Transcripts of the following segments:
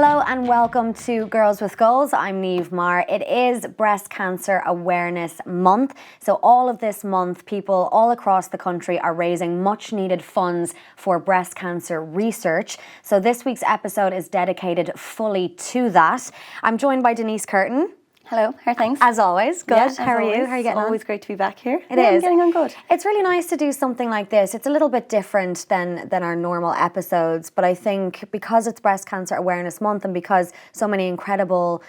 Hello and welcome to Girls with Goals. I'm Niamh Maher. It is Breast Cancer Awareness Month. So all of this month, people all across the country are raising much needed funds for breast cancer research. So this week's episode is dedicated fully to that. I'm joined by Denise Curtin. Hello, how are things? As always, good. Yeah, how are you? How are you getting on? Always great to be back here. It is. I'm getting on good. It's really nice to do something like this. It's a little bit different than our normal episodes, but I think because it's Breast Cancer Awareness Month and because so many incredible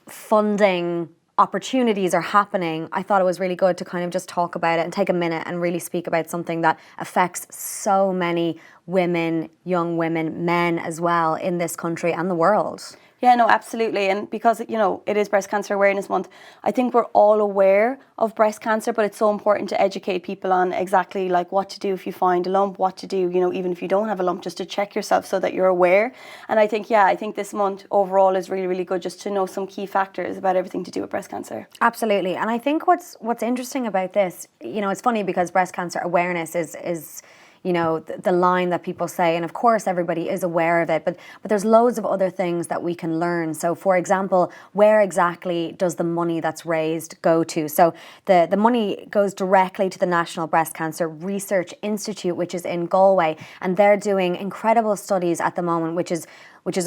funding opportunities are happening, I thought it was really good to kind of just talk about it and take a minute and really speak about something that affects so many women, young women, men as well in this country and the world. Yeah, no, absolutely. And because, you know, it is Breast Cancer Awareness Month, I think we're all aware of breast cancer, but it's so important to educate people on exactly like what to do if you find a lump, what to do, you know, even if you don't have a lump, just to check yourself so that you're aware. And I think this month overall is really, really good just to know some key factors about everything to do with breast cancer. Absolutely. And I think what's interesting about this, you know, it's funny because breast cancer awareness is you know, the line that people say, and of course everybody is aware of it, but there's loads of other things that we can learn. So for example, where exactly does the money that's raised go to? So the money goes directly to the National Breast Cancer Research Institute, which is in Galway, and they're doing incredible studies at the moment, which is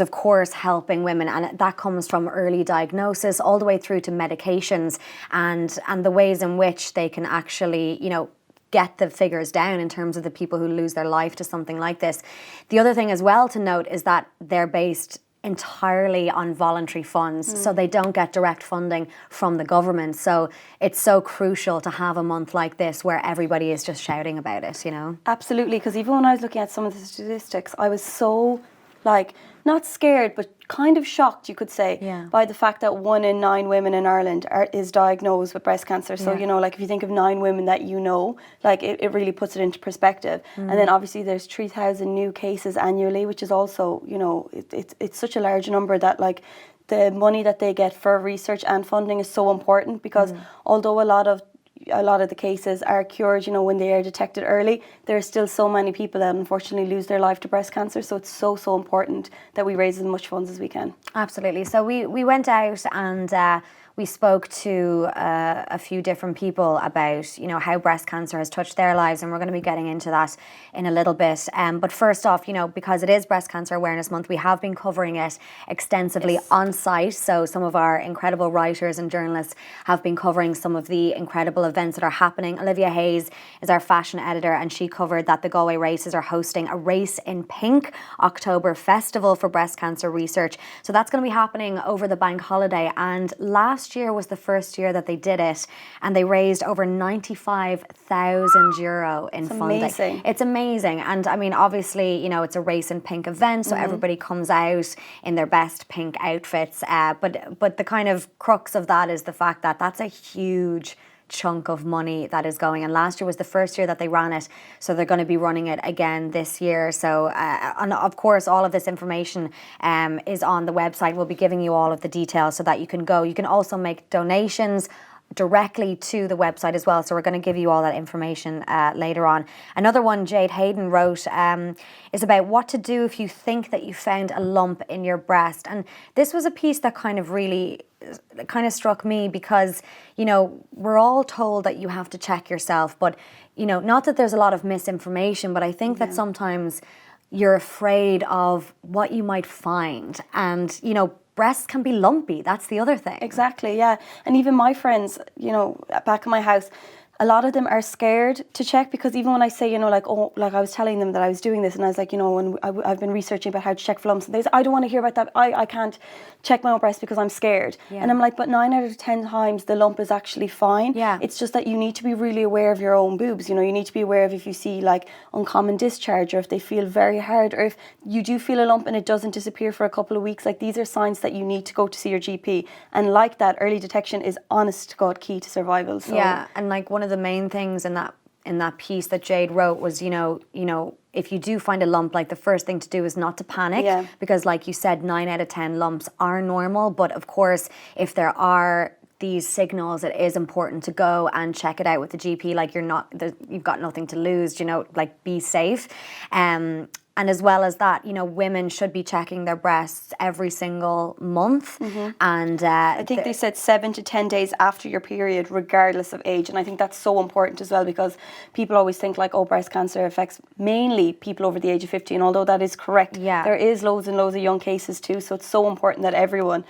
of course helping women, and that comes from early diagnosis all the way through to medications and the ways in which they can actually, you know, get the figures down in terms of the people who lose their life to something like this. The other thing as well to note is that they're based entirely on voluntary funds, so they don't get direct funding from the government. So it's so crucial to have a month like this where everybody is just shouting about it, you know? Absolutely, because even when I was looking at some of the statistics, I was so, like, not scared, but kind of shocked, you could say, by the fact that 1 in 9 women in Ireland is diagnosed with breast cancer. So, you know, like if you think of 9 women that you know, like it really puts it into perspective. And then obviously there's 3,000 new cases annually, which is also, you know, it's such a large number that like the money that they get for research and funding is so important because although a lot of the cases are cured, you know, when they are detected early, there are still so many people that unfortunately lose their life to breast cancer. So it's so important that we raise as much funds as we can. Absolutely. So we went out and we spoke to a few different people about, you know, how breast cancer has touched their lives, and we're going to be getting into that in a little bit. But first off, you know, because it is Breast Cancer Awareness Month, we have been covering it extensively on site. So some of our incredible writers and journalists have been covering some of the incredible events that are happening. Olivia Hayes is our fashion editor, and she covered that the Galway Races are hosting a Race in Pink October festival for breast cancer research. So that's going to be happening over the bank holiday, and last year was the first year that they did it, and they raised over €95,000 in funding. Amazing. It's amazing. And I mean, obviously, you know, it's a Race in Pink event, so everybody comes out in their best pink outfits. But the kind of crux of that is the fact that that's a huge chunk of money that is going, and last year was the first year that they ran it, so they're going to be running it again this year. So and of course all of this information is on the website. We'll be giving you all of the details so that you can go. You can also make donations directly to the website as well, so we're going to give you all that information later on. Another one Jade Hayden wrote is about what to do if you think that you found a lump in your breast, and this was a piece that kind of struck me because, you know, we're all told that you have to check yourself, but, you know, not that there's a lot of misinformation, but I think that sometimes you're afraid of what you might find, and, you know, breasts can be lumpy. That's the other thing. Exactly, yeah. And even my friends, you know, back in my house, a lot of them are scared to check, because even when I say, you know, like, oh, like I was telling them that I was doing this, and I was like, you know, when I've been researching about how to check for lumps, and they say, I don't want to hear about that. I can't check my own breast because I'm scared. And I'm like, but 9 out of 10 times the lump is actually fine. It's just that you need to be really aware of your own boobs. You know, you need to be aware of if you see like uncommon discharge, or if they feel very hard, or if you do feel a lump and it doesn't disappear for a couple of weeks. Like, these are signs that you need to go to see your GP. And like that, early detection is honest to God key to survival. So yeah, and like one of the main things in that piece that Jade wrote was, you know, if you do find a lump, like the first thing to do is not to panic, because like you said, 9 out of 10 lumps are normal. But of course, if there are these signals, it is important to go and check it out with the GP. Like, you've got nothing to lose, you know, like, be safe. and as well as that, you know, women should be checking their breasts every single month. And I think they said 7 to 10 days after your period, regardless of age. And I think that's so important as well, because people always think like, oh, breast cancer affects mainly people over the age of 50. And although that is correct, there is loads and loads of young cases too. So it's so important that everyone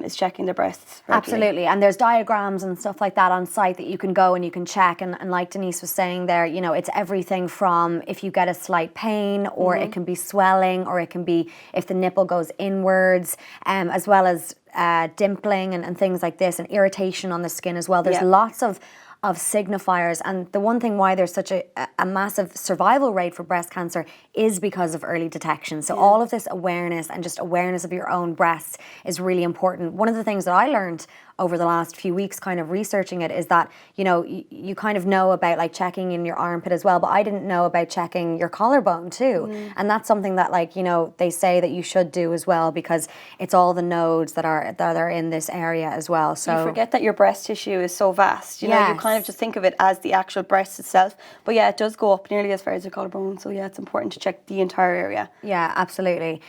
is checking their breasts regularly. Absolutely. And there's diagrams and stuff like that on site that you can go and you can check. And like Denise was saying there, you know, it's everything from if you get a slight pain, or it can be swelling, or it can be if the nipple goes inwards, as well as dimpling and things like this, and irritation on the skin as well. There's lots of signifiers, and the one thing why there's such a massive survival rate for breast cancer is because of early detection. So all of this awareness and just awareness of your own breasts is really important. One of the things that I learned over the last few weeks kind of researching it is that, you know, you kind of know about like checking in your armpit as well, but I didn't know about checking your collarbone too. And that's something that, like, you know, they say that you should do as well, because it's all the nodes that are in this area as well. So you forget that your breast tissue is so vast. You know, you kind of just think of it as the actual breast itself. But yeah, it does go up nearly as far as your collarbone. So yeah, it's important to check the entire area. Yeah, absolutely.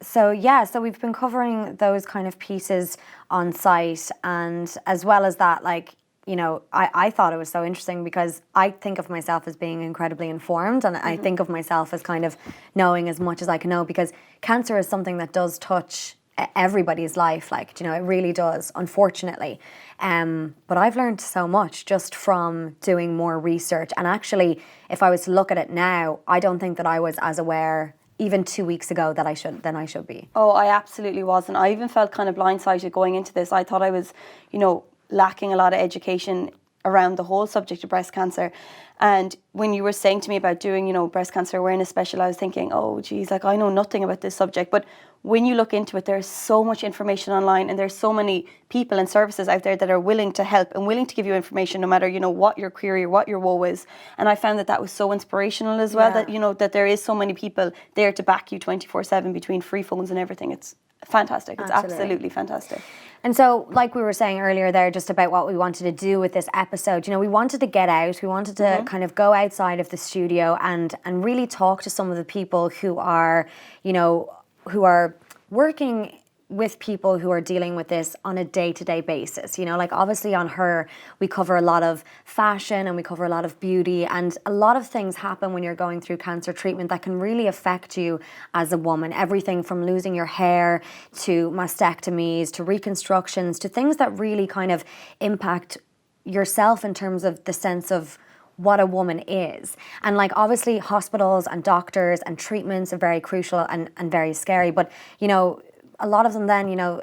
So we've been covering those kind of pieces on site, and as well as that, like, you know, I thought it was so interesting because I think of myself as being incredibly informed, and I think of myself as kind of knowing as much as I can know, because cancer is something that does touch everybody's life, like, you know, it really does, unfortunately. But I've learned so much just from doing more research, and actually, if I was to look at it now, I don't think that I was as aware even 2 weeks ago that I should be. Oh, I absolutely wasn't. I even felt kind of blindsided going into this. I thought I was, you know, lacking a lot of education around the whole subject of breast cancer. And when you were saying to me about doing, you know, breast cancer awareness special, I was thinking, oh, geez, like I know nothing about this subject. But when you look into it, there's so much information online, and there's so many people and services out there that are willing to help and willing to give you information, no matter, you know, what your query or what your woe is. And I found that was so inspirational as well, that, you know, that there is so many people there to back you 24/7 between free phones and everything. It's fantastic. It's absolutely fantastic. And so, like we were saying earlier there, just about what we wanted to do with this episode, you know, we wanted to get out, we wanted to kind of go outside of the studio and really talk to some of the people who are, you know, who are working with people who are dealing with this on a day-to-day basis. You know, like obviously on Her, we cover a lot of fashion and we cover a lot of beauty, and a lot of things happen when you're going through cancer treatment that can really affect you as a woman. Everything from losing your hair to mastectomies to reconstructions to things that really kind of impact yourself in terms of the sense of what a woman is. And like obviously hospitals and doctors and treatments are very crucial and very scary, but you know, a lot of them then, you know,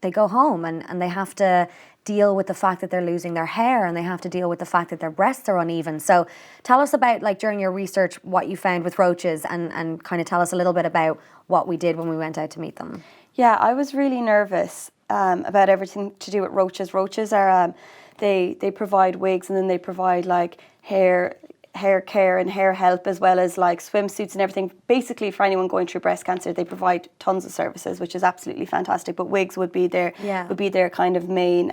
they go home and they have to deal with the fact that they're losing their hair, and they have to deal with the fact that their breasts are uneven. So tell us about, like, during your research, what you found with Roaches, and kind of tell us a little bit about what we did when we went out to meet them. Yeah, I was really nervous about everything to do with Roaches. Roaches are, they provide wigs, and then they provide like hair care and hair help, as well as like swimsuits and everything. Basically, for anyone going through breast cancer, they provide tons of services, which is absolutely fantastic. But wigs would be their kind of main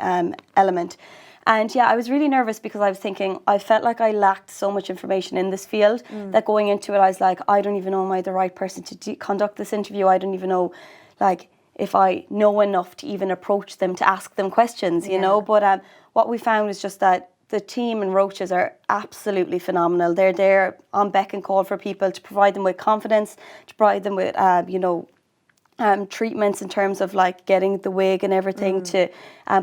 element. And yeah, I was really nervous because I was thinking, I felt like I lacked so much information in this field that going into it, I was like, I don't even know, am I the right person to conduct this interview? I don't even know, like, if I know enough to even approach them, to ask them questions, you know. But what we found was just that the team in Roaches are absolutely phenomenal. They're there on beck and call for people, to provide them with confidence, to provide them with, treatments in terms of like getting the wig and everything, to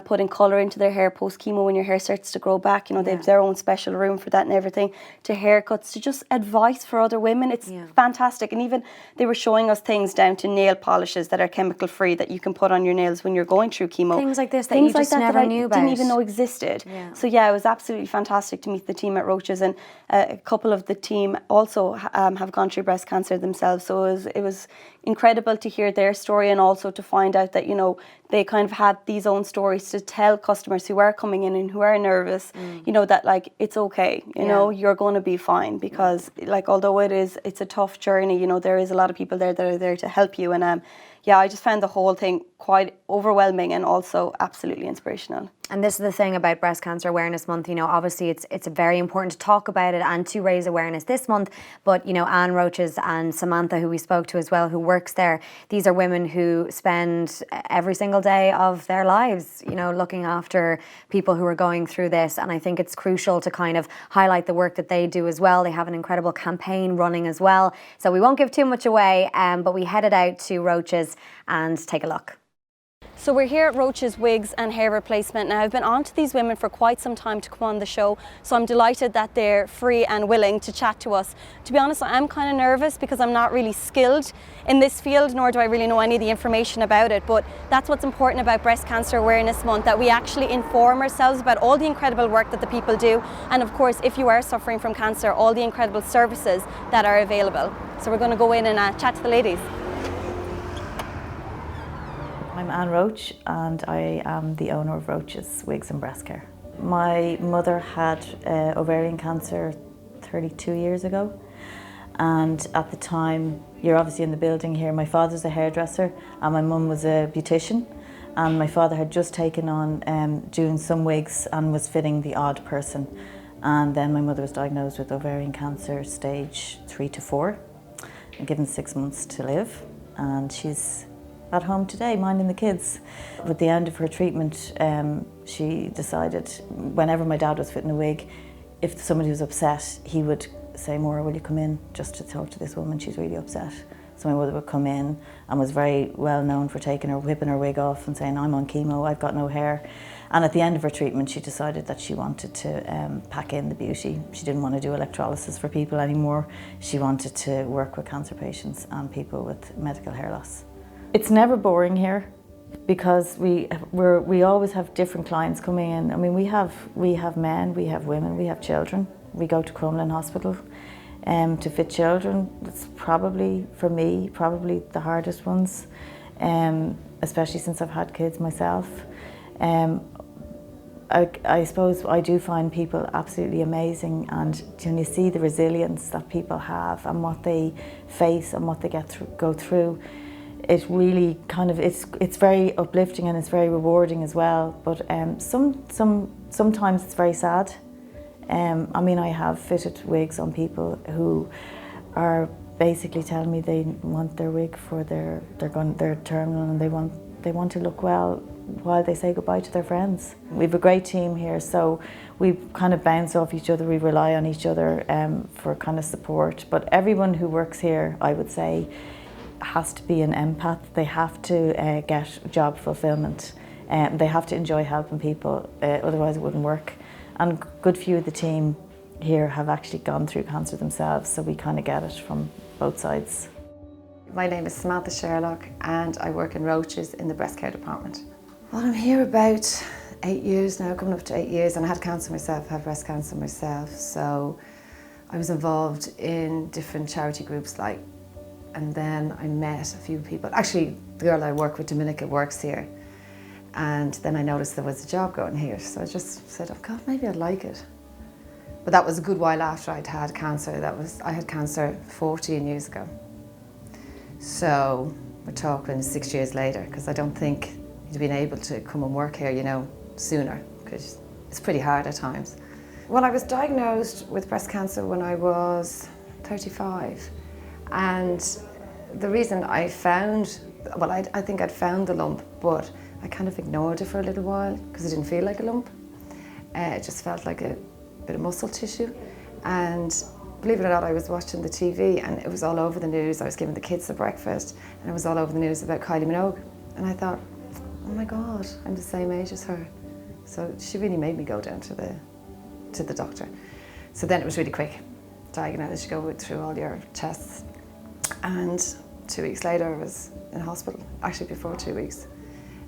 putting colour into their hair post chemo when your hair starts to grow back. You know, they have their own special room for that and everything, to haircuts, to just advice for other women. It's fantastic. And even they were showing us things down to nail polishes that are chemical free that you can put on your nails when you're going through chemo. Things like this that you just never knew about. Didn't even know existed. So yeah, it was absolutely fantastic to meet the team at Roaches, and a couple of the team also have gone through breast cancer themselves. So it was incredible to hear their story, and also to find out that, you know, they kind of had these own stories to tell customers who are coming in and who are nervous, you know, that like, it's okay, you know, you're going to be fine, because like, although it's a tough journey, you know, there is a lot of people there that are there to help you. And I just found the whole thing quite overwhelming and also absolutely inspirational. And this is the thing about Breast Cancer Awareness Month, you know, obviously it's very important to talk about it and to raise awareness this month, but, you know, Anne Roaches and Samantha, who we spoke to as well, who works there, these are women who spend every single day of their lives, you know, looking after people who are going through this, and I think it's crucial to kind of highlight the work that they do as well. They have an incredible campaign running as well, so we won't give too much away, but we headed out to Roaches and take a look. So we're here at Roaches Wigs and Hair Replacement. Now, I've been on to these women for quite some time to come on the show, so I'm delighted that they're free and willing to chat to us. To be honest, I am kind of nervous because I'm not really skilled in this field, nor do I really know any of the information about it, but that's what's important about Breast Cancer Awareness Month, that we actually inform ourselves about all the incredible work that the people do, and of course, if you are suffering from cancer, all the incredible services that are available. So we're going to go in and chat to the ladies. I'm Anne Roach and I am the owner of Roaches Wigs and Breast Care. My mother had ovarian cancer 32 years ago, and at the time, you're obviously in the building here, my father's a hairdresser and my mum was a beautician, and my father had just taken on doing some wigs and was fitting the odd person, and then my mother was diagnosed with ovarian cancer stage 3 to 4 and given 6 months to live, and she's at home today, minding the kids. At the end of her treatment, she decided, whenever my dad was fitting a wig, if somebody was upset, he would say, Maura, will you come in just to talk to this woman, she's really upset. So my mother would come in and was very well known for whipping her wig off and saying, I'm on chemo, I've got no hair. And at the end of her treatment, she decided that she wanted to pack in the beauty. She didn't want to do electrolysis for people anymore. She wanted to work with cancer patients and people with medical hair loss. It's never boring here because we always have different clients coming in. I mean, we have men, we have women, we have children. We go to Crumlin Hospital to fit children. It's probably, for me, probably the hardest ones, especially since I've had kids myself. I suppose I do find people absolutely amazing, and when you see the resilience that people have and what they face and what they go through, it really kind of, it's very uplifting and it's very rewarding as well. But sometimes it's very sad. I mean, I have fitted wigs on people who are basically telling me they want their wig for their terminal, and they want to look well while they say goodbye to their friends. We have a great team here, so we kind of bounce off each other, we rely on each other for kind of support. But everyone who works here, I would say, has to be an empath. They have to get job fulfillment. They have to enjoy helping people, otherwise it wouldn't work. And a good few of the team here have actually gone through cancer themselves, so we kind of get it from both sides. My name is Samantha Sherlock and I work in Roaches in the breast care department. Well, I'm here about 8 years now, coming up to 8 years, and I had cancer myself, I had breast cancer myself, so I was involved in different charity groups and then I met a few people. Actually, the girl I work with, Dominica, works here. And then I noticed there was a job going here. So I just said, oh God, maybe I'd like it. But that was a good while after I'd had cancer. I had cancer 14 years ago. So we're talking 6 years later, because I don't think you'd been able to come and work here, you know, sooner, because it's pretty hard at times. Well, I was diagnosed with breast cancer when I was 35. And the reason I found, well, I think I'd found the lump, but I kind of ignored it for a little while because it didn't feel like a lump. It just felt like a bit of muscle tissue. And believe it or not, I was watching the TV and it was all over the news. I was giving the kids the breakfast and it was all over the news about Kylie Minogue. And I thought, oh my God, I'm the same age as her. So she really made me go down to the doctor. So then it was really quick. Diagnosed, you go through all your tests. And 2 weeks later I was in hospital, actually before 2 weeks.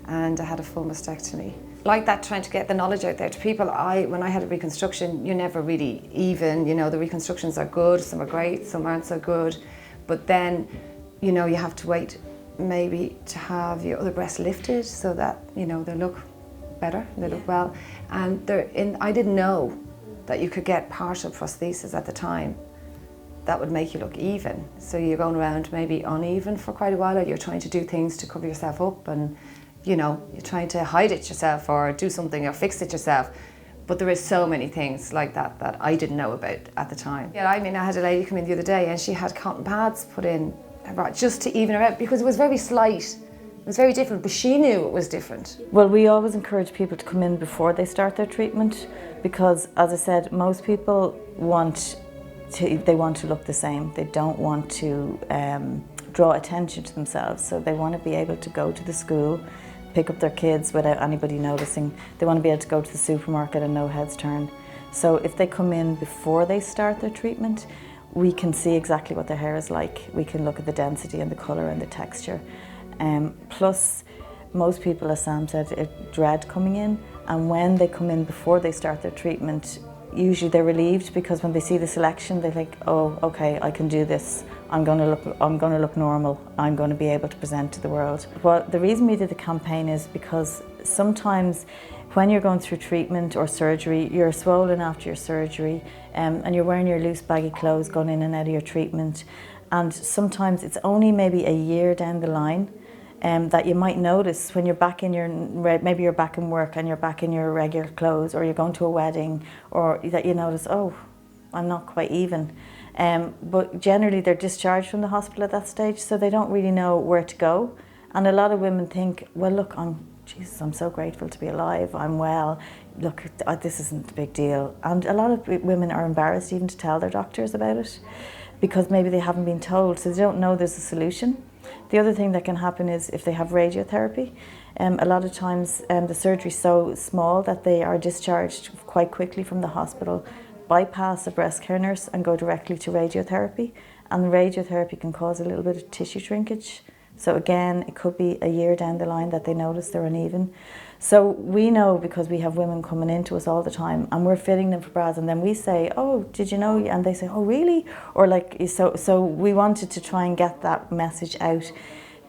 And I had a full mastectomy. Like that, trying to get the knowledge out there to people. When I had a reconstruction, you're never really even, you know, the reconstructions are good, some are great, some aren't so good. But then, you know, you have to wait maybe to have your other breast lifted so that, you know, they look better, they look well. And I didn't know that you could get partial prosthesis at the time. That would make you look even. So you're going around maybe uneven for quite a while, or you're trying to do things to cover yourself up, and you know, you're trying to hide it yourself or do something or fix it yourself. But there is so many things like that that I didn't know about at the time. Yeah, I mean, I had a lady come in the other day and she had cotton pads put in just to even her out because it was very slight. It was very different, but she knew it was different. Well, we always encourage people to come in before they start their treatment because, as I said, most people want to look the same. They don't want to draw attention to themselves, so they want to be able to go to the school, pick up their kids without anybody noticing. They want to be able to go to the supermarket and no heads turn. So if they come in before they start their treatment, we can see exactly what their hair is like. We can look at the density and the colour and the texture. Plus, most people, as Sam said, dread coming in, and when they come in before they start their treatment, usually they're relieved because when they see the selection, they think, oh, okay, I can do this. I'm going to look normal. I'm going to be able to present to the world. Well, the reason we did the campaign is because sometimes when you're going through treatment or surgery, you're swollen after your surgery, and you're wearing your loose baggy clothes going in and out of your treatment, and sometimes it's only maybe a year down the line that you might notice when you're back in maybe you're back in work and you're back in your regular clothes, or you're going to a wedding, or that you notice, oh, I'm not quite even. But generally they're discharged from the hospital at that stage, so they don't really know where to go. And a lot of women think, well, look, I'm so grateful to be alive, I'm well, look, this isn't a big deal. And a lot of women are embarrassed even to tell their doctors about it because maybe they haven't been told, so they don't know there's a solution. The other thing that can happen is if they have radiotherapy, a lot of times the surgery is so small that they are discharged quite quickly from the hospital, bypass a breast care nurse and go directly to radiotherapy. And the radiotherapy can cause a little bit of tissue shrinkage. So again, it could be a year down the line that they notice they're uneven. So we know because we have women coming into us all the time and we're fitting them for bras, and then we say, oh, did you know? And they say, oh, really? Or like, so we wanted to try and get that message out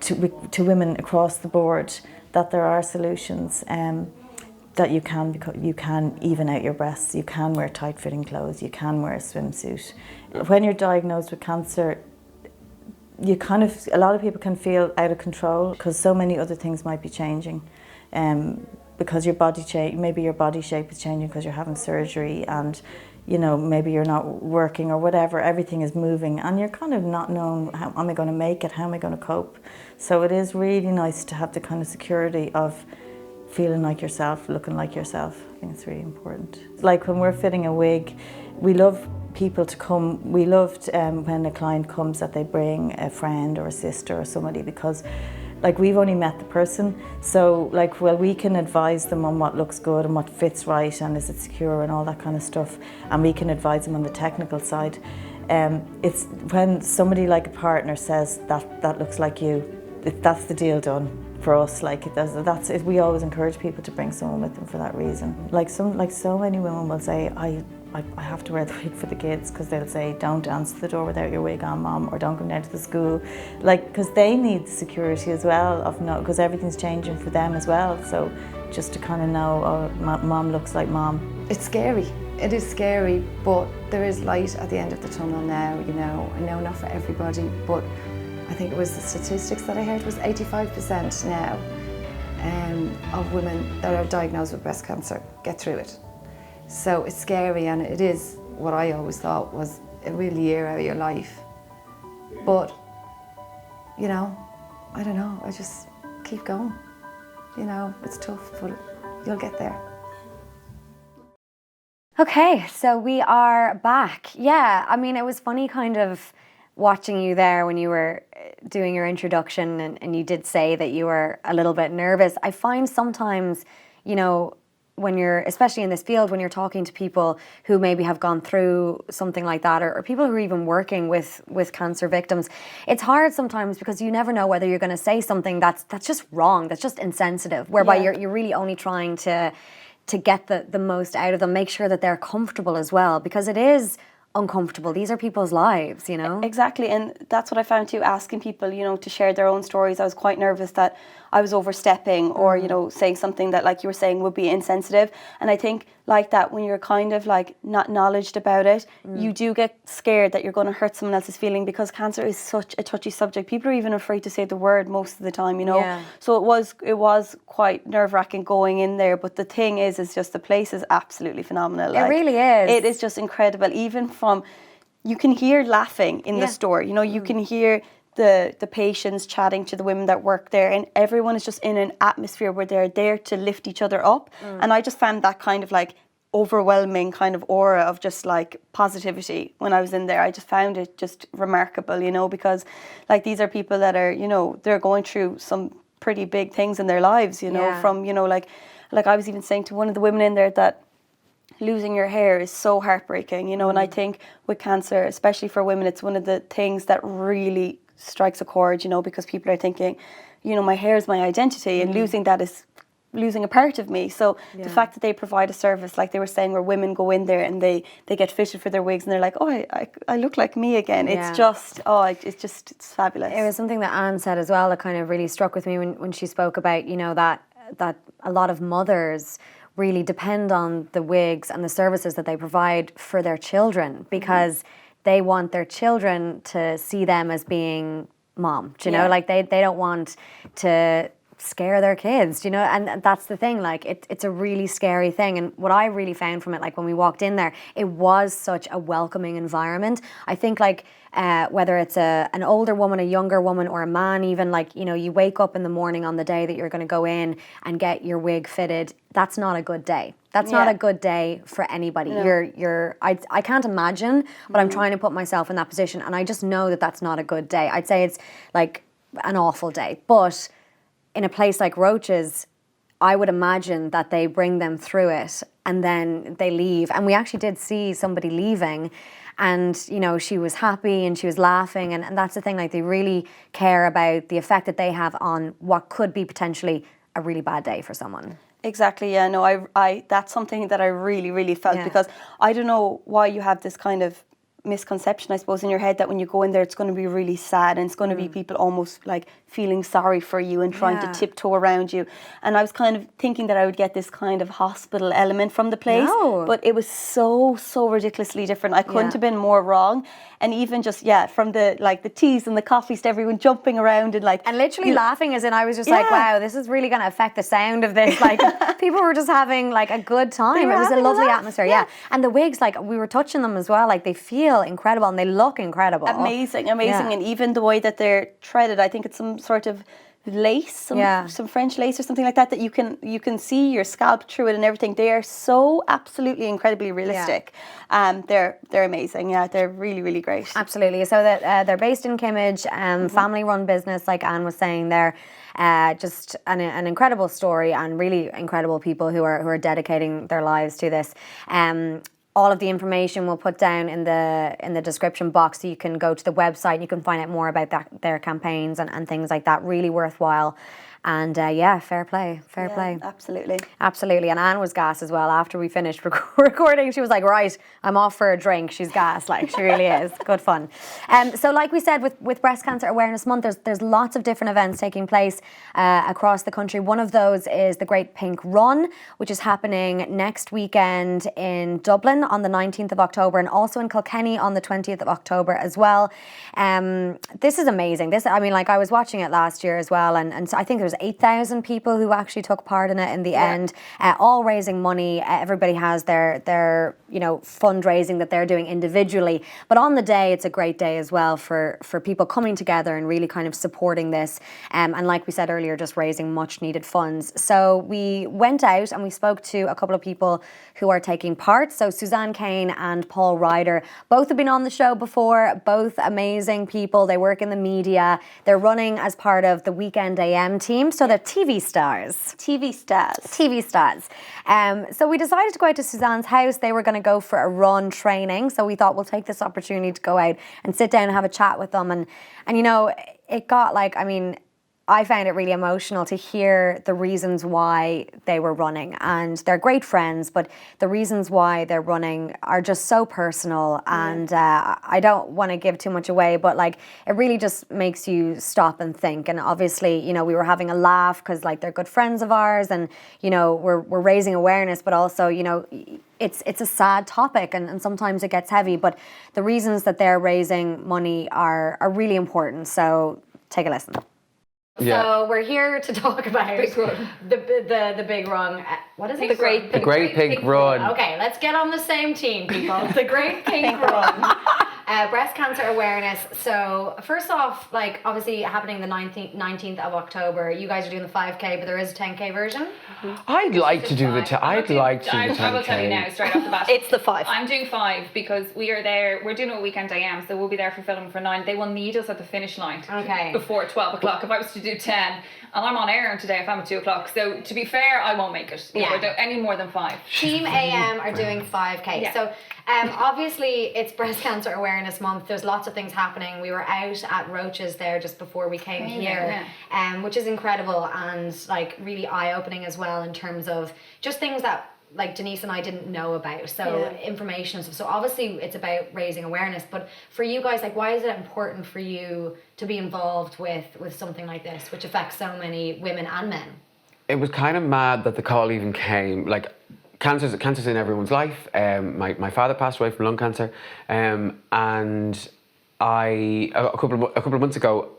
to women across the board that there are solutions, that you can even out your breasts, you can wear tight-fitting clothes, you can wear a swimsuit. When you're diagnosed with cancer, a lot of people can feel out of control because so many other things might be changing. Because your body shape is changing because you're having surgery, and you know, maybe you're not working or whatever, everything is moving and you're kind of not knowing, how am I going to make it, how am I going to cope? So it is really nice to have the kind of security of feeling like yourself, looking like yourself. I think it's really important. Like when we're fitting a wig, we love people to come. We loved when a client comes that they bring a friend or a sister or somebody, because like we've only met the person, so like, well, we can advise them on what looks good and what fits right and is it secure and all that kind of stuff, and we can advise them on the technical side. It's when somebody like a partner says that looks like you, that's the deal done for us. Like that's it. We always encourage people to bring someone with them for that reason. Like so many women will say, I have to wear the wig for the kids, because they'll say, don't answer the door without your wig on, Mom, or don't come down to the school. Like, because they need security as well, because everything's changing for them as well. So just to kind of know, oh, Mom looks like Mom. It's scary. It is scary, but there is light at the end of the tunnel now, you know. I know not for everybody, but I think it was the statistics that I heard was 85% now of women that are diagnosed with breast cancer get through it. So it's scary, and it is what I always thought was a real year out of your life. But, you know, I don't know, I just keep going. You know, it's tough, but you'll get there. Okay, so we are back. Yeah, I mean, it was funny kind of watching you there when you were doing your introduction, and you did say that you were a little bit nervous. I find sometimes, you know, when you're, especially in this field, when you're talking to people who maybe have gone through something like that, or people who are even working with cancer victims, it's hard sometimes because you never know whether you're going to say something that's just wrong, that's just insensitive, whereby you're really only trying to get the most out of them, make sure that they're comfortable as well, because it is uncomfortable. These are people's lives, you know? Exactly, and that's what I found too, asking people, you know, to share their own stories. I was quite nervous that I was overstepping or, you know, saying something that, like you were saying, would be insensitive. And I think like that, when you're kind of like not knowledged about it, you do get scared that you're going to hurt someone else's feeling, because cancer is such a touchy subject. People are even afraid to say the word most of the time, you know. Yeah. So it was quite nerve-wracking going in there. But the thing is just the place is absolutely phenomenal. It really is. It is just incredible. Even from, you can hear laughing in the store. You know, you can hear the patients chatting to the women that work there, and everyone is just in an atmosphere where they're there to lift each other up. And I just found that kind of like overwhelming kind of aura of just like positivity when I was in there. I just found it just remarkable, you know, because like these are people that are, you know, they're going through some pretty big things in their lives, you know, from, you know, like I was even saying to one of the women in there that losing your hair is so heartbreaking, you know. And I think with cancer, especially for women, it's one of the things that really strikes a chord, you know, because people are thinking, you know, my hair is my identity, and losing that is losing a part of me. So the fact that they provide a service, like they were saying, where women go in there and they get fitted for their wigs and they're like, oh, I look like me again. It's just, it's fabulous. It was something that Anne said as well that kind of really struck with me when she spoke about, you know, that a lot of mothers really depend on the wigs and the services that they provide for their children, because they want their children to see them as being mom, do you know, like they don't want to scare their kids, you know, and that's the thing, like it's a really scary thing. And what I really found from it, like when we walked in there, it was such a welcoming environment. I think like whether it's an older woman, a younger woman, or a man even, like, you know, you wake up in the morning on the day that you're going to go in and get your wig fitted, that's not a good day. That's not a good day for anybody. No. I can't imagine, but I'm trying to put myself in that position, and I just know that that's not a good day. I'd say it's like an awful day. But in a place like Roaches, I would imagine that they bring them through it and then they leave. And we actually did see somebody leaving, and, you know, she was happy and she was laughing. And that's the thing, like they really care about the effect that they have on what could be potentially a really bad day for someone. Exactly, yeah. No, I that's something that I really, really felt, because I don't know why you have this kind of misconception, I suppose, in your head that when you go in there it's going to be really sad and it's going to be people almost like feeling sorry for you and trying to tiptoe around you. And I was kind of thinking that I would get this kind of hospital element from the place, but it was so ridiculously different. I couldn't have been more wrong. And even just from the like the teas and the coffees to everyone jumping around and like, and literally laughing, as in I was just like, wow, this is really going to affect the sound of this. Like people were just having like a good time. It was a lovely atmosphere. And the wigs, like we were touching them as well, like they feel incredible and they look incredible. Amazing. And even the way that they're threaded, I think it's some sort of lace, some French lace or something like that you can see your scalp through it and everything. They are so absolutely incredibly realistic. They're amazing. Yeah, they're really, really great. Absolutely. So that they're based in Kimmage, family run business, like Anne was saying there. Just an incredible story, and really incredible people who are dedicating their lives to this. All of the information we'll put down in the description box, so you can go to the website and you can find out more about their campaigns and things like that. Really worthwhile. And fair play. Absolutely. And Anne was gas as well. After we finished recording, she was like, right, I'm off for a drink. She's gas, like she really is. Good fun. So like we said, with Breast Cancer Awareness Month, there's lots of different events taking place across the country. One of those is the Great Pink Run, which is happening next weekend in Dublin on the 19th of October, and also in Kilkenny on the 20th of October as well. This is amazing. I was watching it last year as well, and so I think there's 8,000 people who actually took part in it in the end, all raising money. Everybody has their fundraising that they're doing individually, but on the day it's a great day as well for people coming together and really kind of supporting this, and like we said earlier, just raising much needed funds. So we went out and we spoke to a couple of people who are taking part. So Suzanne Kane and Paul Ryder, both have been on the show before, both amazing people. They work in the media. They're running as part of the Weekend AM team. So they're TV stars. So we decided to go out to Suzanne's house. They were going to go for a run training. So we thought we'll take this opportunity to go out and sit down and have a chat with them. And it got I found it really emotional to hear the reasons why they were running, and they're great friends, but the reasons why they're running are just so personal, and I don't want to give too much away, but like it really just makes you stop and think. And obviously, you know, we were having a laugh because like they're good friends of ours, and you know, we're raising awareness, but also, you know, it's a sad topic, and sometimes it gets heavy, but the reasons that they're raising money are really important. So take a listen. Yeah. So we're here to talk about the big run. What is it? The Great Pink Run. Okay, let's get on the same team, people. The Great Pink Run. Breast cancer awareness. So first off, like obviously happening the 19th of October. You guys are doing the 5K, but there is a 10K version. I'd like to do the 10K. I will tell you now, straight off the bat. It's the 5. I'm doing 5 because we are there. We're doing a weekend AM, so we'll be there for filming for 9. They will need us at the finish line before 12 o'clock. If I was to do 10, and I'm on air today if I'm at 2 o'clock. So to be fair, I won't make it. If I do any more than 5. Team AM are doing 5K. Yeah. So obviously it's Breast Cancer Awareness Month. There's lots of things happening. We were out at Roaches there just before we came here, which is incredible and like really eye-opening as well in terms of just things that like Denise and I didn't know about. So information and stuff. So obviously it's about raising awareness, but for you guys, like why is it important for you to be involved with something like this, which affects so many women and men? It was kind of mad that the call even came. Like, cancer's in everyone's life. My father passed away from lung cancer, and a couple of months ago,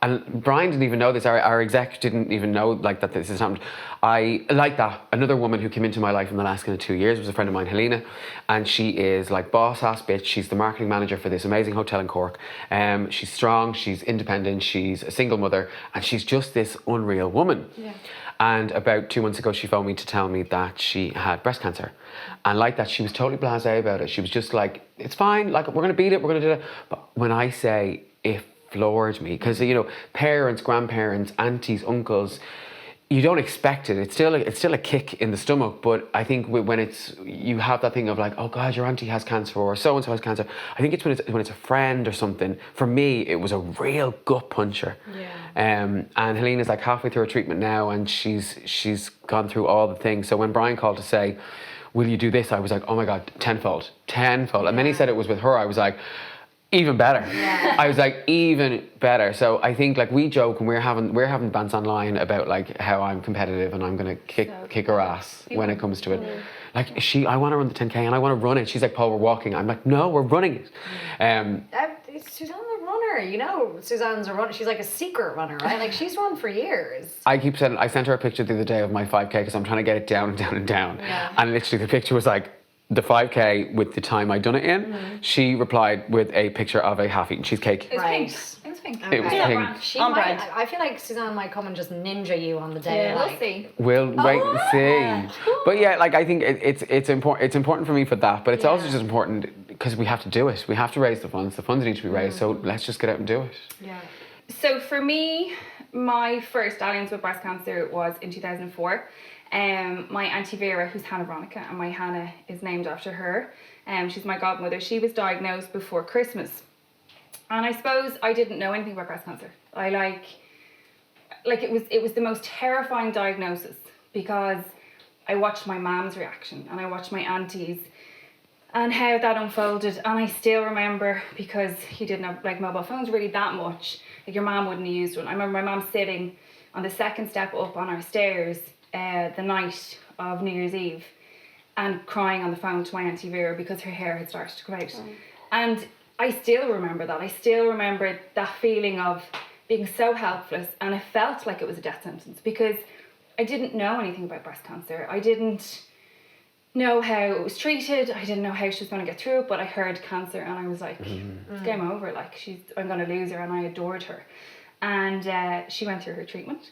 and Brian didn't even know this. Our exec didn't even know like that this has happened. Another woman who came into my life in the last kind of 2 years was a friend of mine, Helena, and she is like boss ass bitch. She's the marketing manager for this amazing hotel in Cork. She's strong, she's independent, she's a single mother, and she's just this unreal woman. Yeah. And about 2 months ago, she phoned me to tell me that she had breast cancer. And like that, she was totally blasé about it. She was just like, it's fine, like, we're gonna beat it, we're gonna do it. But when I say, it floored me, because, you know, parents, grandparents, aunties, uncles, you don't expect it. It's still a kick in the stomach, but I think when you have that thing of like, oh God, your auntie has cancer or so-and-so has cancer. I think it's when it's a friend or something. For me, it was a real gut puncher. Yeah. And Helena's like halfway through her treatment now, and she's gone through all the things. So when Brian called to say, will you do this? I was like, oh my God, tenfold. And then he said it was with her. I was like, even better. Yeah. I was like, even better. So I think like we joke and we're having bants online about like how I'm competitive and I'm gonna kick her ass when it comes to it. Like I want to run the 10K and I want to run it. She's like, Paul, we're walking. I'm like, no, we're running it. Suzanne's a runner, you know. Suzanne's a runner. She's like a secret runner, right? Like she's run for years. I sent her a picture the other day of my 5K because I'm trying to get it down and down and down. Yeah. And literally the picture was like the 5K with the time I'd done it in. Mm-hmm. She replied with a picture of a half-eaten cheesecake. It was pink. It was pink. Okay. It was pink. I feel like Suzanne might come and just ninja you on the day. Yeah. We'll see. We'll wait and see. But yeah, like I think it's important. It's important for me for that, but it's also just important because we have to do it. We have to raise the funds. The funds need to be raised. So let's just get out and do it. Yeah. So for me, my first dalliance with breast cancer was in 2004. My Auntie Vera, who's Hannah Veronica, and my Hannah is named after her. She's my godmother. She was diagnosed before Christmas. And I suppose I didn't know anything about breast cancer. It was the most terrifying diagnosis because I watched my mom's reaction and I watched my aunties and how that unfolded. And I still remember, because you didn't have like mobile phones really that much, like your mom wouldn't have used one. I remember my mom sitting on the second step up on our stairs the night of New Year's Eve and crying on the phone to my Auntie Vera because her hair had started to come out. And I still remember that. I still remember that feeling of being so helpless, and it felt like it was a death sentence because I didn't know anything about breast cancer. I didn't know how it was treated. I didn't know how she was going to get through it, but I heard cancer and I was like, it's game over. Like I'm going to lose her, and I adored her. And she went through her treatment.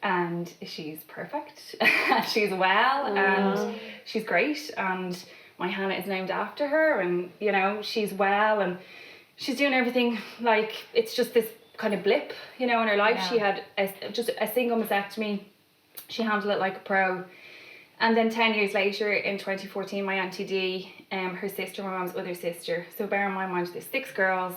And she's perfect, she's well, and she's great, and my Hannah is named after her, and you know, she's well, and she's doing everything. Like, it's just this kind of blip, you know, in her life. She had just a single mastectomy. She handled it like a pro. And then 10 years later, in 2014, my Auntie Dee, her sister, my mum's other sister, so bear in mind there's 6 girls,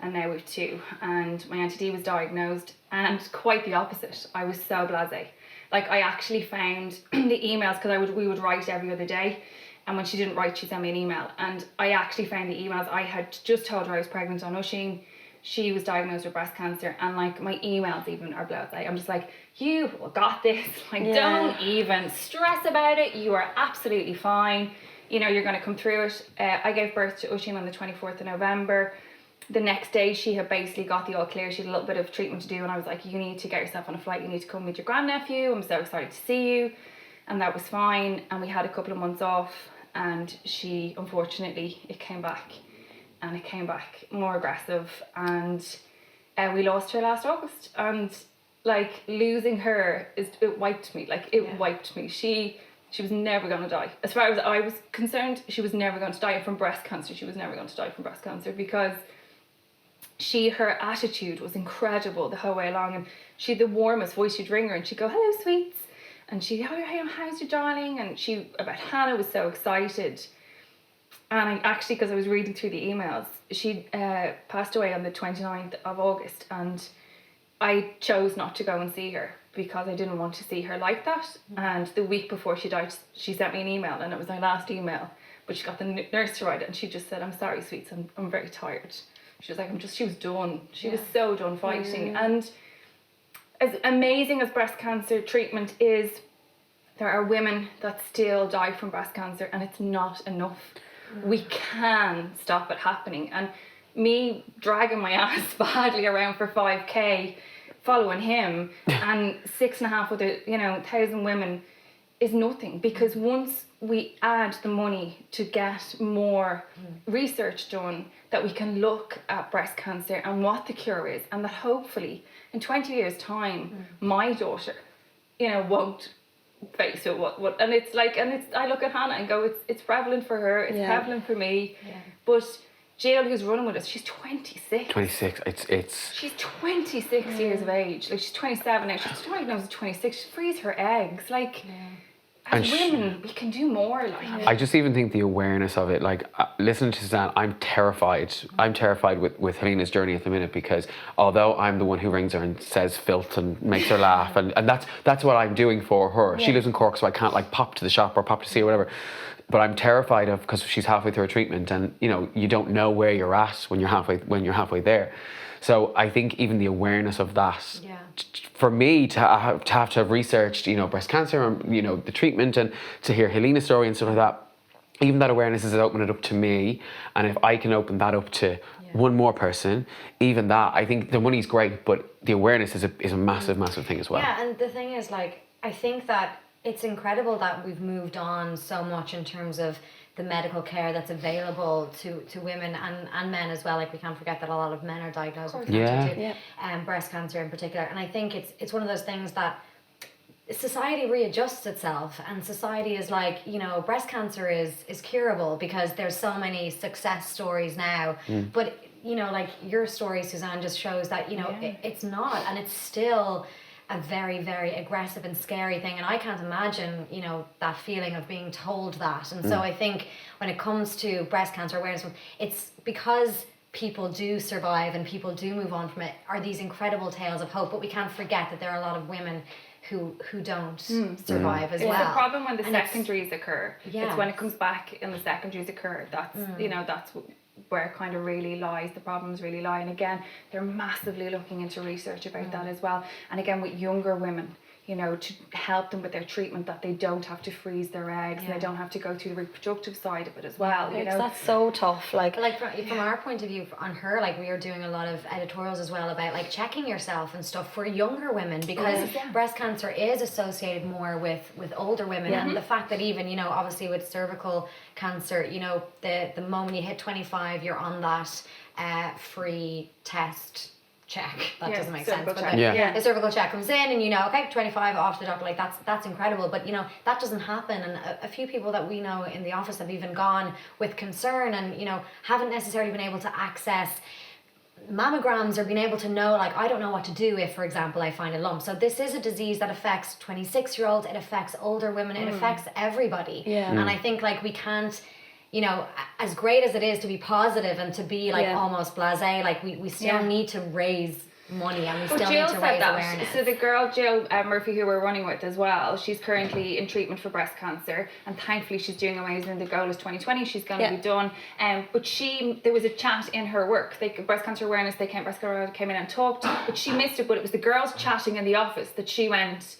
and now we've 2. And my Auntie Dee was diagnosed, and quite the opposite. I was so blasé. Like, I actually found the emails, because we would write every other day, and when she didn't write, she'd send me an email. And I actually found the emails. I had just told her I was pregnant on Usheen. She was diagnosed with breast cancer, and like my emails even are blasé. I'm just like, you got this. Like, don't even stress about it. You are absolutely fine. You know, you're going to come through it. I gave birth to Usheen on the 24th of November. The next day, she had basically got the all clear. She had a little bit of treatment to do, and I was like, you need to get yourself on a flight. You need to come meet your grandnephew. I'm so excited to see you. And that was fine. And we had a couple of months off, and she, unfortunately, it came back. And it came back more aggressive, and we lost her last August. And like, losing her, it wiped me. Like, it wiped me. She was never going to die. As far as I was concerned, she was never going to die from breast cancer. She was never going to die from breast cancer, because her attitude was incredible the whole way along, and she had the warmest voice. You'd ring her and she'd go, hello sweets, and she'd, how's your darling? And about Hannah was so excited. And I actually, because I was reading through the emails, she passed away on the 29th of August, and I chose not to go and see her because I didn't want to see her like that. And the week before she died, she sent me an email, and it was my last email, but she got the nurse to write it, and she just said, I'm sorry sweets, I'm very tired. She was like, she was done. She was so done fighting. And as amazing as breast cancer treatment is, there are women that still die from breast cancer, and it's not enough. We can stop it happening. And me dragging my ass badly around for 5k, following him, and 6.5 other, 1,000 women is nothing, because once we add the money to get more research done, that we can look at breast cancer and what the cure is, and that hopefully in 20 years time my daughter won't face it. And it's like, I look at Hannah and go, it's prevalent for her, it's prevalent for me, but Jill, who's running with us, she's 26. 26. It's. She's 26 years of age. Like, she's 27 now. She's diagnosed at 26. She frees her eggs. Like, as women, we can do more. Like, I just even think the awareness of it. Like, listening to Suzanne, I'm terrified. I'm terrified with Helena's journey at the minute, because although I'm the one who rings her and says filth and makes her laugh, and that's what I'm doing for her. She lives in Cork, so I can't like pop to the shop or pop to see her, whatever. But I'm terrified of, because she's halfway through her treatment, and you don't know where you're at when you're halfway there. So I think even the awareness of that, for me to have researched breast cancer and the treatment, and to hear Helena's story and stuff like that, even that awareness is opening it up to me. And if I can open that up to one more person, even that, I think the money's great, but the awareness is a massive thing as well. Yeah, and the thing is, like, I think that it's incredible that we've moved on so much in terms of the medical care that's available to women and men as well. Like, we can't forget that a lot of men are diagnosed with cancer too, breast cancer in particular. And I think it's one of those things that society readjusts itself, and society is like, breast cancer is curable because there's so many success stories now. But like your story, Suzanne, just shows that it's not, and it's still a very, very aggressive and scary thing. And I can't imagine, that feeling of being told that. And so I think when it comes to breast cancer awareness, it's because people do survive and people do move on from it, are these incredible tales of hope. But we can't forget that there are a lot of women who don't survive as well. It's the problem when the secondaries occur. It's when it comes back and the secondaries occur. That's, that's where it kind of really lies, the problems really lie. And again, they're massively looking into research about that as well. And again, with younger women, to help them with their treatment, that they don't have to freeze their eggs and they don't have to go through the reproductive side of it as well. That's so tough. Like from our point of view on Her, like, we are doing a lot of editorials as well about like checking yourself and stuff for younger women, because breast cancer is associated more with older women, and the fact that even obviously with cervical cancer, the moment you hit 25, you're on that free test check. That doesn't make sense, but the cervical check comes in, and okay, 25, off to the doctor. Like, that's incredible. But that doesn't happen, and a few people that we know in the office have even gone with concern, and haven't necessarily been able to access mammograms or being able to know, like, I don't know what to do if, for example, I find a lump. So this is a disease that affects 26-year-olds, it affects older women, it affects everybody. And I think, like, we can't you know, as great as it is to be positive and to be like almost blasé, like we still need to raise money and we still need to raise awareness. So the girl Jill Murphy, who we're running with as well, she's currently in treatment for breast cancer, and thankfully she's doing amazing. The goal is 2020. She's going to be done. But there was a chat in her work. Breast cancer awareness. Breast cancer came in and talked, but she missed it. But it was the girls chatting in the office that she went,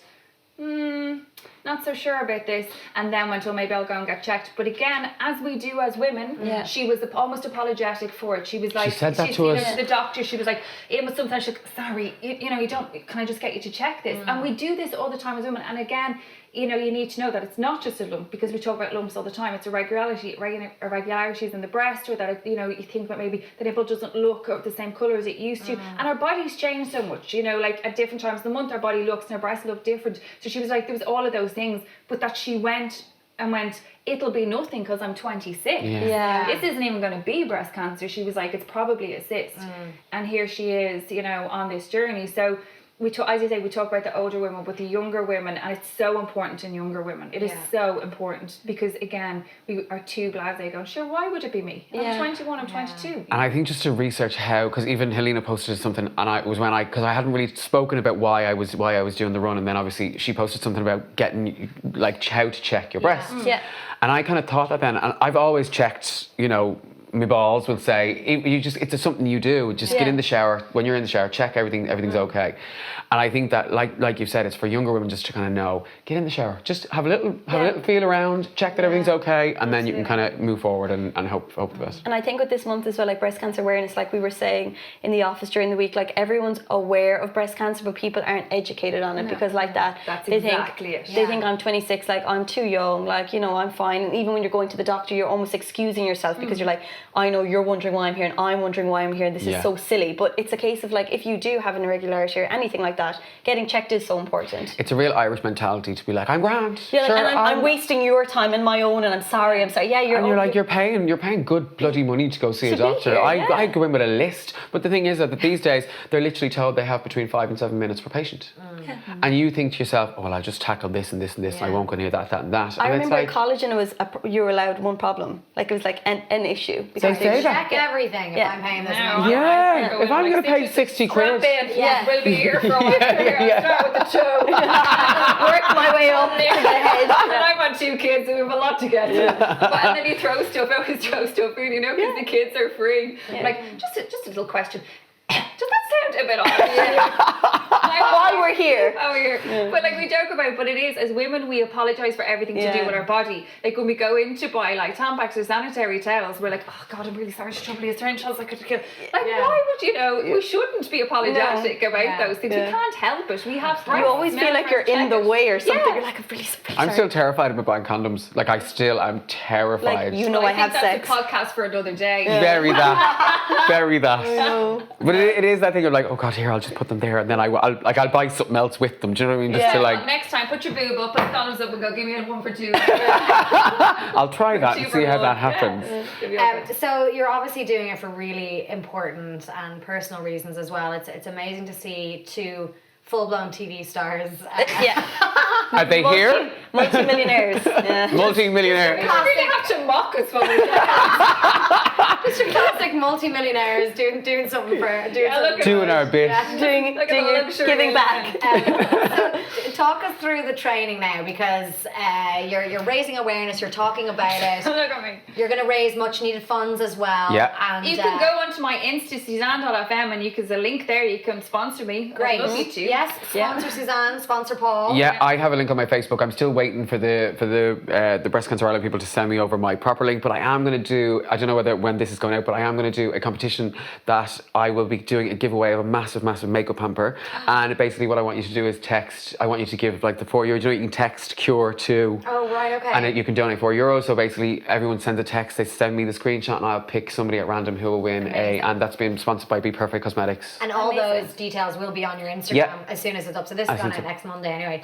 not so sure about this, and then went, oh, maybe I'll go and get checked. But again, as we do as women, she was almost apologetic for it. She was like, she said that to us. The doctor, she was like, sometimes she's like, sorry, you know, you don't, can I just get you to check this? And we do this all the time as women. And again, you know, you need to know that it's not just a lump, because we talk about lumps all the time. It's irregularities in the breast, or that, you know, you think that maybe the nipple doesn't look of the same colour as it used to. And our bodies change so much, you know, like at different times of the month, our body looks and our breasts look different. So she was like, there was all of those things, but that she went, it'll be nothing because I'm 26. This isn't even going to be breast cancer. She was like, it's probably a cyst. And here she is, you know, on this journey. So as you say, we talk about the older women, but the younger women, and it's so important in younger women. It is so important because, again, we are too blasé going, sure, why would it be me? I'm 21, I'm 22. And I think just to research how, because even Helena posted something, and because I hadn't really spoken about why I was doing the run, and then obviously she posted something about getting, like, how to check your breasts. And I kind of thought that then, and I've always checked, you know, my balls would say, it's something you do. Just get in the shower. When you're in the shower, check everything's okay. And I think that, like you've said, it's for younger women just to kind of know, get in the shower, just have a little feel around, check that everything's okay, and then you can kind of move forward and hope the best. And I think with this month as well, like breast cancer awareness, like we were saying in the office during the week, like everyone's aware of breast cancer, but people aren't educated on it because like that, they think I'm 26, like I'm too young, like, you know, I'm fine. And even when you're going to the doctor, you're almost excusing yourself because you're like, I know you're wondering why I'm here and I'm wondering why I'm here. This is so silly. But it's a case of like, if you do have an irregularity or anything like that, getting checked is so important. It's a real Irish mentality to be like, I'm grand. Yeah, like, sure, and I'm wasting your time and my own, and I'm sorry. Yeah, you're like, you're paying good bloody money to go see a doctor. Here, I go in with a list. But the thing is that these days, they're literally told they have between 5 and 7 minutes per patient. And you think to yourself, oh, well, I'll just tackle this and this and this, and I won't go near that and that. I remember at college, and it was you were allowed one problem. Like, it was like an issue. Because they check everything if I'm paying this money. If I'm going to pay 60 quid. We'll be here for a while. I'll start with the toe. Work my way up to the head. And I've got 2 kids, so we have a lot to get to. And then you throw stuff, always throw stuff in, you know, because the kids are free. Like, just a little question. Does that sound a bit odd? Why we're here. But like we joke about it, but it is, as women, we apologise for everything to do with our body. Like when we go in to buy like tampons or sanitary towels, we're like, oh God, I'm really sorry to trouble you. I could kill. Like, why would you know? We shouldn't be apologetic about those things. We can't help it. We have. You always feel like you're in the way or something. You're like, I'm still terrified about buying condoms. Like I'm terrified. Like, you know, I have sex. That's a podcast for another day. Very that. But it is that thing of like, oh God, here, I'll just put them there, and then I'll buy something else with them. Do you know what I mean? Just to like. Next time, put your boob up, put the condoms up, and go. Give me a 1 for 2. I'll try that and see how that happens. So you're obviously doing it for really important and personal reasons as well. It's amazing to see 2 full-blown TV stars. Are they here? Multi-millionaires. Multi-millionaire. You really have to mock us when we do Just your classic multi-millionaires doing something for doing our bit. Giving back. So talk us through the training now, because you're raising awareness. You're talking about it. Look at me. You're going to raise much needed funds as well. Yeah. And you can go onto my Insta, Suzanne.fm, and there's a link there. You can sponsor me. Great. I'd love you to. Yes. Sponsor Suzanne. Sponsor Paul. Yeah, I have a link on my Facebook. I'm still waiting for the Breast Cancer Ireland people to send me over my proper link, but I am going to do, I don't know when this is going out, but I am going to do a competition that I will be doing a giveaway of a massive makeup hamper. And basically what I want you to do is I want you to give like the €4, you can text CURE to. Oh, right, okay. And you can donate €4. So basically everyone sends a text, they send me the screenshot, and I'll pick somebody at random who will win and that's been sponsored by Be Perfect Cosmetics. And all those details will be on your Instagram as soon as it's up. So this is going out next Monday anyway.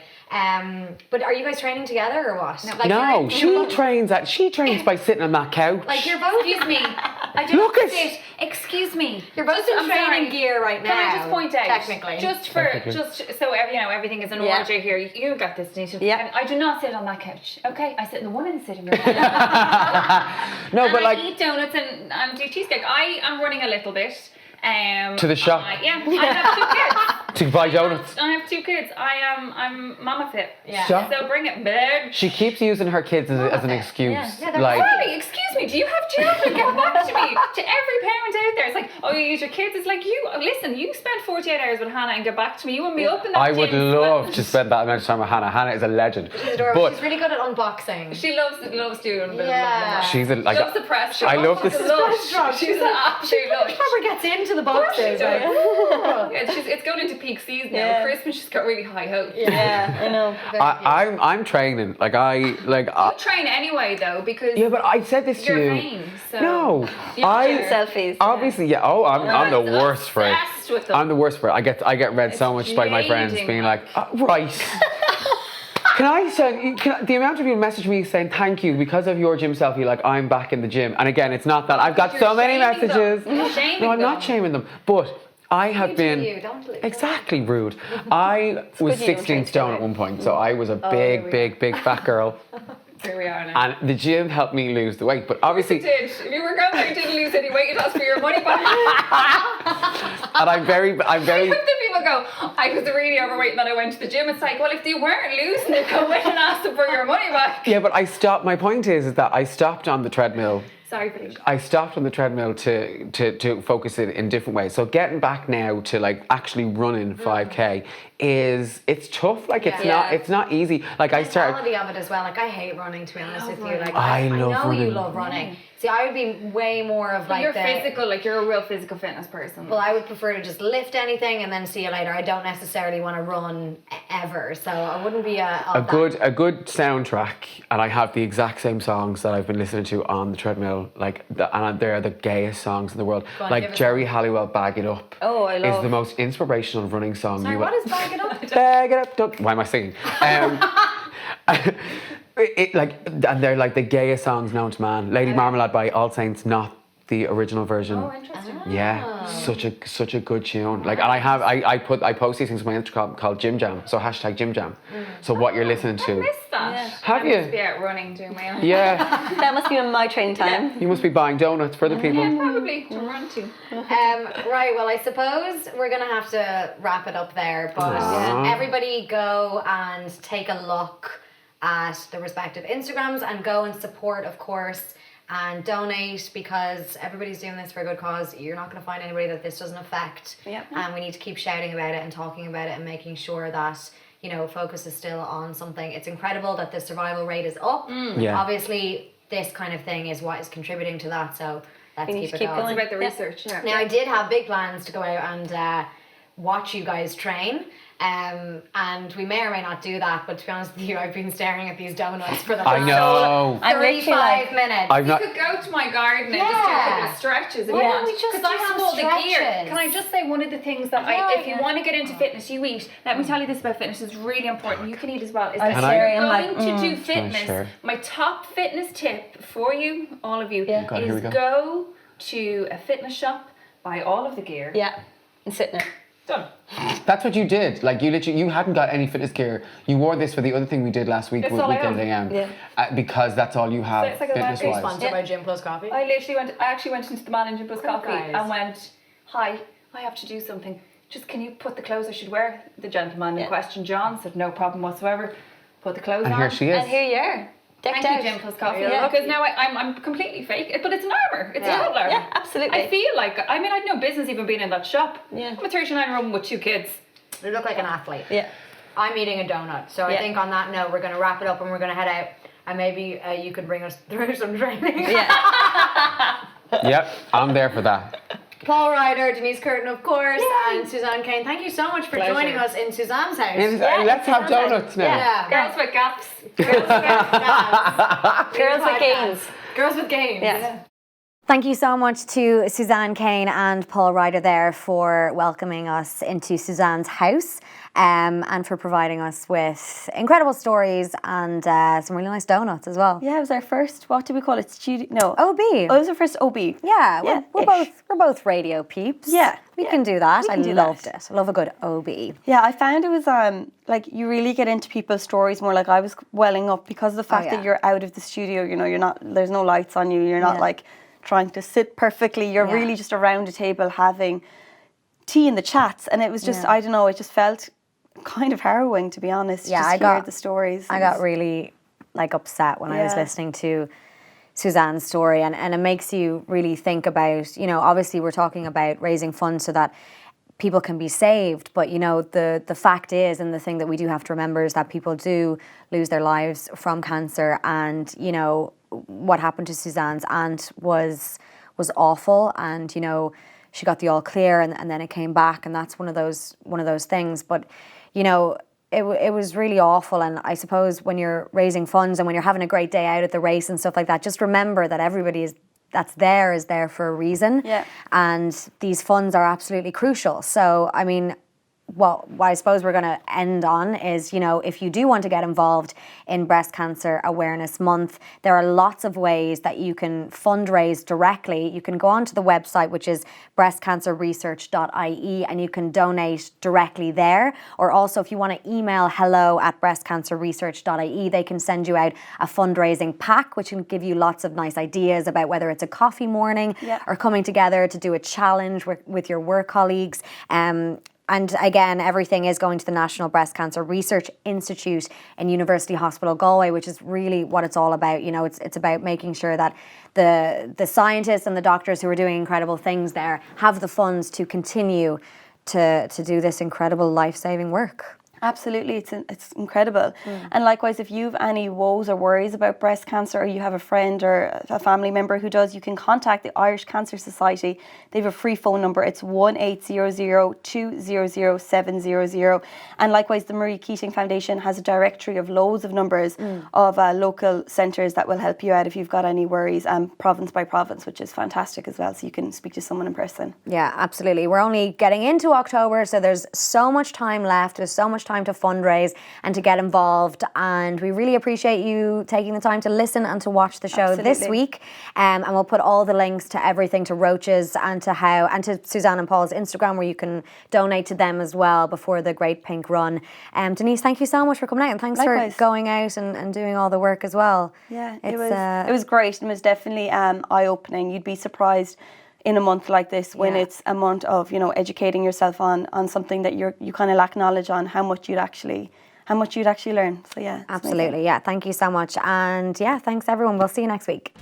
But are you guys training together or what? No, she trains by sitting on that couch. Like you're both. Excuse me. I don't Look at sit. Excuse me. You're both in I'm training sorry. gear right now. Can I just point out, technically, just so everything is in Yeah. order here. You got this, Denise. Yeah. I do not sit on that couch. Okay, I sit in the one in the sitting room. No, and but I like eat donuts and do cheesecake. I am running a little bit. to the shop Yeah, I have 2 kids. to buy donuts. I have 2 kids. I'm mama fit. Yeah. Stop. So bring it, bitch. She keeps using her kids as an excuse. Yeah, they're like, Sorry, excuse me, do you have children? Get back to me. To every parent out there, it's like, oh, you use your kids. It's like, listen, you spend 48 hours with Hannah and get back to me. You want me up in that I would gym love sweating. to spend that amount of time with Hannah. Hannah is a legend. She's adorable. But She's really good at unboxing. She loves doing a bit Yeah. of she's a, like, loves the press drop. I love this. She's an absolute lush. Never gets into the boxes. She Like, It's going into peak season now. Yeah. Christmas, she's got really high hopes. Yeah, I know. I'm training. You train anyway though because yeah, but I said this to you're you. vain. So No, You're I Selfies. obviously yeah. Oh, I'm the worst for it. obsessed with them. I'm the worst for it. I get read so much by my friends jading. being like, right. Can I say, the amount of people message me saying thank you because of your gym selfie, like I'm back in the gym. And again, it's not that. I've got You're so many shaming them. messages. You're shaming No, I'm not them. shaming them. But I have you been do you, don't believe. exactly rude. I was good you don't 16 change stone today. at one point, so I was a big fat girl. Here we are now. And the gym helped me lose the weight. But obviously, If you were going there, you didn't lose any weight, you'd ask for your money back. and I'm very. If the people go, I was really overweight and then I went to the gym, it's like, well, if they weren't losing it, go in and ask them for your money back. Yeah, but I stopped. My point is that I stopped on the treadmill. Sorry, Felicia. I stopped on the treadmill to focus it in different ways. So getting back now to like actually running 5K it's tough. Like it's not easy. Like I started. Quality of it as well. Like I hate running, to be honest with you. Like I I love know you running. love running. See, I would be way more of like You're the physical, like you're a real physical fitness person. Well, I would prefer to just lift anything and then see you later. I don't necessarily want to run ever, so I wouldn't be A good soundtrack, and I have the exact same songs that I've been listening to on the treadmill. And they're the gayest songs in the world. Go on, like give us Jerry Halliwell, "Bag It Up." Oh, I Is love. the most inspirational running song. Sorry, what is Bag It Up? Bag it up. Don't. Why am I singing? And they're like the gayest songs known to man. Lady Marmalade by All Saints, not the original version. Oh, interesting. Yeah, such a good tune. Like, and I post these things on my Instagram called Gym Jam. So #Gym Jam. So what you're listening I to? missed that. Yeah. Have I you? must be out running doing my own. Yeah, That must be in my training time. you must be buying donuts for other people. Yeah, probably to run to. Right, well, I suppose we're going to have to wrap it up there, but everybody go and take a look at the respective Instagrams and go and support, of course, and donate, because everybody's doing this for a good cause. You're not going to find anybody that this doesn't affect. Yep. And we need to keep shouting about it and talking about it and making sure that, you know, focus is still on something. It's incredible that the survival rate is up. Yeah. Obviously, this kind of thing is what is contributing to that, so let's We need keep to it keep going. It's going. about the research. Yeah. Now, I did have big plans to go out and watch you guys train. And we may or may not do that, but to be honest with you, I've been staring at these donuts for the I past know. I'm literally 35 like- minutes. I've You not. could go to my garden and just do a couple of stretches if Why you don't want. we just Because I do have some all the gear. stretches? Can I just say one of the things that if you want to get into fitness, you eat. Let me tell you this about fitness, it's really important. You can eat as well. Is that I'm if staring, you're I'm going like, to do fitness, sure. my top fitness tip for you, all of you, Yeah. God, here we is go. go to a fitness shop, buy all of the gear. Yeah, and sitting there. Done. That's what you did. Like you hadn't got any fitness gear. You wore this for the other thing we did last week That's with all I Weekend have. Niamh, because that's all you have it's like a fitness market wise. Sponsored by Gym Plus Coffee. I actually went into the manager plus coffee guys. and went, hi, I have to do something. Just can you put the clothes I should wear? The gentleman in question, John, said no problem whatsoever. Put the clothes And on. here she is. And here you are. Decked Thank out. you, Gym Plus Coffee. Yeah. Because now I'm completely fake, but it's an armour. It's a total armour. Yeah, absolutely. I feel like, I mean, I'd no business even being in that shop. Yeah. I'm a 39-year-old woman with 2 kids. You look like an athlete. Yeah. I'm eating a donut, so I Yeah. think on that note, we're going to wrap it up and we're going to head out. And maybe you could bring us through some training. Yeah. Yep, I'm there for that. Paul Ryder, Denise Curtin, of course, and Suzanne Kane. Thank you so much for joining us in Suzanne's house. Let's have donuts now. Yeah. Girls with gaps. Girls with gains. Girls with gains. Girls with gains. Yeah. Thank you so much to Suzanne Kane and Paul Ryder there for welcoming us into Suzanne's house and for providing us with incredible stories and some really nice donuts as well. Yeah, it was our first, what do we call it? Studio? No. OB. Oh, it was our first OB. Yeah, we're both radio peeps. Yeah. We can do that. We can do loved that. it. I love a good OB. Yeah, I found it was like you really get into people's stories more. Like I was welling up because of the fact that you're out of the studio, you know, you're not, there's no lights on you, you're not like trying to sit perfectly, you're really just around a table having tea in the chats, and it was just, I don't know, it just felt kind of harrowing, to be honest. Yeah, I got the stories. I got really like upset when I was listening to Suzanne's story, and it makes you really think about, you know, obviously we're talking about raising funds so that people can be saved, but you know, the fact is, and the thing that we do have to remember is that people do lose their lives from cancer, and you know, what happened to Suzanne's aunt was awful, and you know, she got the all clear, and then it came back, and that's one of those things. But you know, it was really awful, and I suppose when you're raising funds and when you're having a great day out at the race and stuff like that, just remember that everybody that's there is there for a reason. Yeah. And these funds are absolutely crucial. So I mean, what I suppose we're going to end on is, you know, if you do want to get involved in Breast Cancer Awareness Month, there are lots of ways that you can fundraise directly. You can go onto the website, which is breastcancerresearch.ie, and you can donate directly there. Or also, if you want to email hello@breastcancerresearch.ie, they can send you out a fundraising pack, which can give you lots of nice ideas about whether it's a coffee morning or coming together to do a challenge with your work colleagues. And again, everything is going to the National Breast Cancer Research Institute in University Hospital Galway, which is really what it's all about. You know, it's about making sure that the scientists and the doctors who are doing incredible things there have the funds to continue to do this incredible life-saving work. Absolutely, it's incredible. And likewise, if you've any woes or worries about breast cancer, or you have a friend or a family member who does, you can contact the Irish Cancer Society. They have a free phone number. It's 1-800-200-700. And likewise, the Marie Keating Foundation has a directory of loads of numbers of local centres that will help you out if you've got any worries, province by province, which is fantastic as well. So you can speak to someone in person. Yeah, absolutely. We're only getting into October, so there's so much time left. There's so much time to fundraise and to get involved, and we really appreciate you taking the time to listen and to watch the show this week, and we'll put all the links to everything, to Roaches and to Suzanne and Paul's Instagram, where you can donate to them as well before the Great Pink Run. Denise, thank you so much for coming out, and thanks for going out and doing all the work as well. Yeah, it was great, and it was definitely eye-opening. You'd be surprised in a month like this, when it's a month of, you know, educating yourself on something that you kind of lack knowledge on, how much you'd actually learn. So yeah, absolutely. Yeah, thank you so much, and yeah, thanks everyone. We'll see you next week.